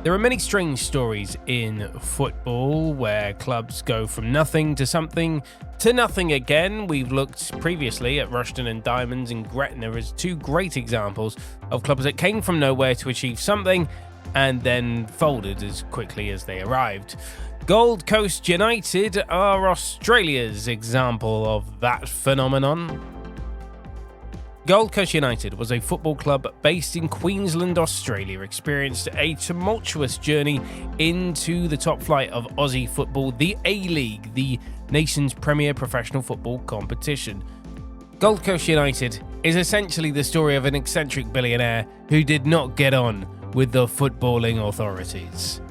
There are many strange stories in football where clubs go from nothing to something to nothing again. We've looked previously at Rushden and Diamonds and Gretna as two great examples of clubs that came from nowhere to achieve something and then folded as quickly as they arrived. Gold Coast United are Australia's example of that phenomenon. Gold Coast United was a football club based in Queensland, Australia, experienced a tumultuous journey into the top flight of Aussie football, the A-League, the nation's premier professional football competition. Gold Coast United is essentially the story of an eccentric billionaire who did not get on with the footballing authorities.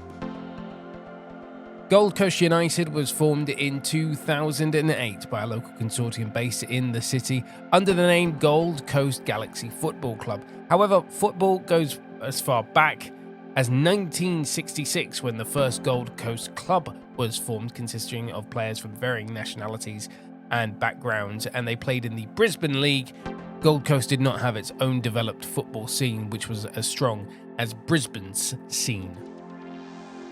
Gold Coast United was formed in 2008 by a local consortium based in the city under the name Gold Coast Galaxy Football Club. However, football goes as far back as 1966 when the first Gold Coast club was formed, consisting of players from varying nationalities and backgrounds, and they played in the Brisbane League. Gold Coast did not have its own developed football scene, which was as strong as Brisbane's scene.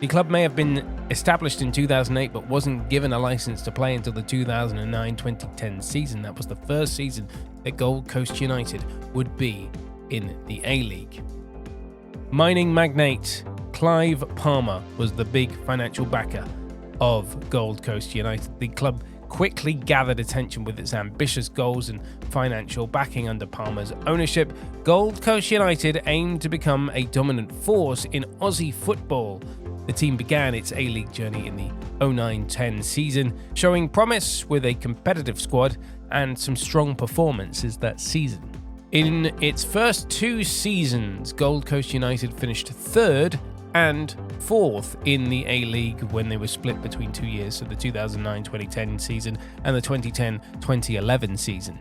The club may have been established in 2008 but wasn't given a license to play until the 2009-2010 season. That was the first season that Gold Coast United would be in the A-League. Mining magnate Clive Palmer was the big financial backer of Gold Coast United. The club quickly gathered attention with its ambitious goals and financial backing. Under Palmer's ownership, Gold Coast United aimed to become a dominant force in Aussie football. The team began its A-League journey in the 09-10 season, showing promise with a competitive squad and some strong performances that season. In its first two seasons, Gold Coast United finished third and fourth in the A-League when they were split between 2 years, so the 2009-2010 season and the 2010-2011 season.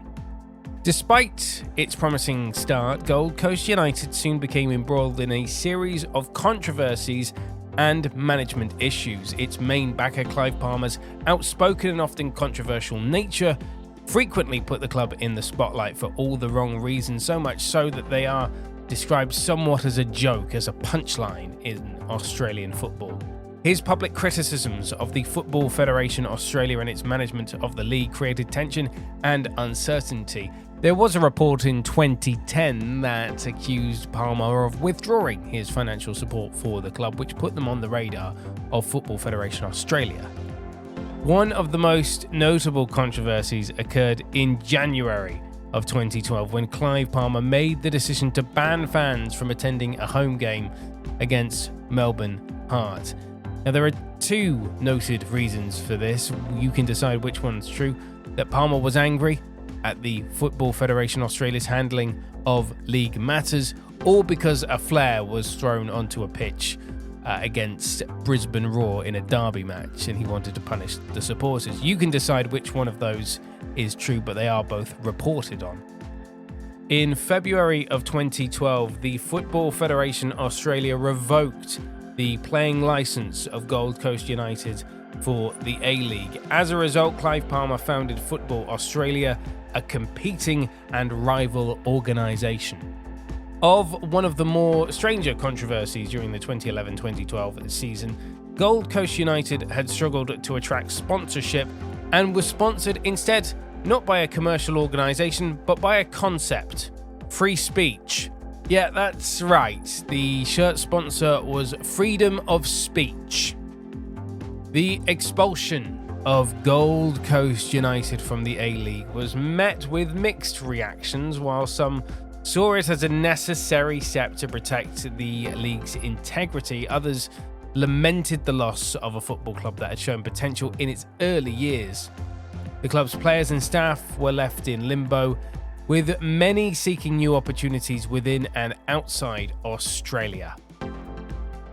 Despite its promising start, Gold Coast United soon became embroiled in a series of controversies and management issues. Its main backer, Clive Palmer's outspoken and often controversial nature, frequently put the club in the spotlight for all the wrong reasons, so much so that they are described somewhat as a joke, as a punchline in Australian football. His public criticisms of the Football Federation Australia and its management of the league created tension and uncertainty. There was a report in 2010 that accused Palmer of withdrawing his financial support for the club, which put them on the radar of Football Federation Australia. One of the most notable controversies occurred in January of 2012 when Clive Palmer made the decision to ban fans from attending a home game against Melbourne Heart. Now, there are two noted reasons for this. You can decide which one's true: that Palmer was angry at the Football Federation Australia's handling of league matters, or because a flare was thrown onto a pitch against Brisbane Roar in a derby match and he wanted to punish the supporters. You can decide which one of those is true, but they are both reported on. In February of 2012, the Football Federation Australia revoked the playing license of Gold Coast United for the A-League. As a result, Clive Palmer founded Football Australia, a competing and rival organisation. Of one of the more stranger controversies during the 2011-2012 season, Gold Coast United had struggled to attract sponsorship and was sponsored instead not by a commercial organisation but by a concept: free speech. Yeah, that's right. The shirt sponsor was freedom of speech. The expulsion of Gold Coast United from the A-League was met with mixed reactions. While some saw it as a necessary step to protect the league's integrity, others lamented the loss of a football club that had shown potential in its early years. The club's players and staff were left in limbo, with many seeking new opportunities within and outside Australia.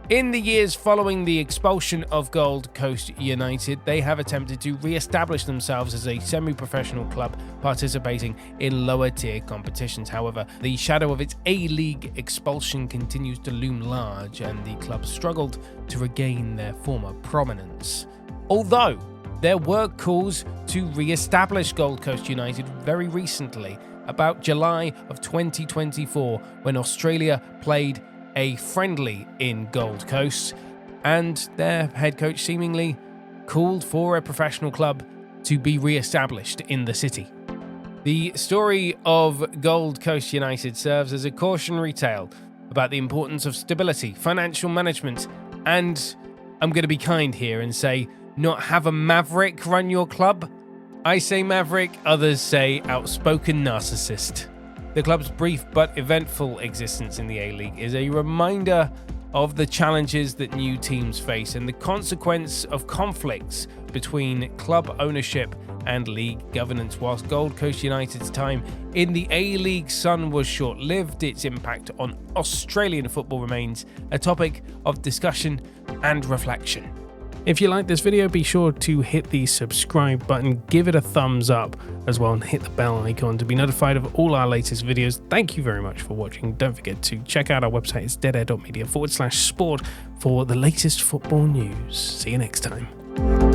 In the years following the expulsion of Gold Coast United, they have attempted to re-establish themselves as a semi-professional club participating in lower-tier competitions. However, the shadow of its A-League expulsion continues to loom large, and the club struggled to regain their former prominence. Although there were calls to re-establish Gold Coast United very recently, about July of 2024, when Australia played a friendly in Gold Coast, and their head coach seemingly called for a professional club to be re-established in the city. The story of Gold Coast United serves as a cautionary tale about the importance of stability, financial management, and I'm going to be kind here and say not have a maverick run your club. I say maverick, others say outspoken narcissist. The club's brief but eventful existence in the A-League is a reminder of the challenges that new teams face and the consequence of conflicts between club ownership and league governance. Whilst Gold Coast United's time in the A-League Sun was short-lived, its impact on Australian football remains a topic of discussion and reflection. If you like this video, be sure to hit the subscribe button, give it a thumbs up as well, and hit the bell icon to be notified of all our latest videos. Thank you very much for watching. Don't forget to check out our website. It's deadair.media/sport for the latest football news. See you next time.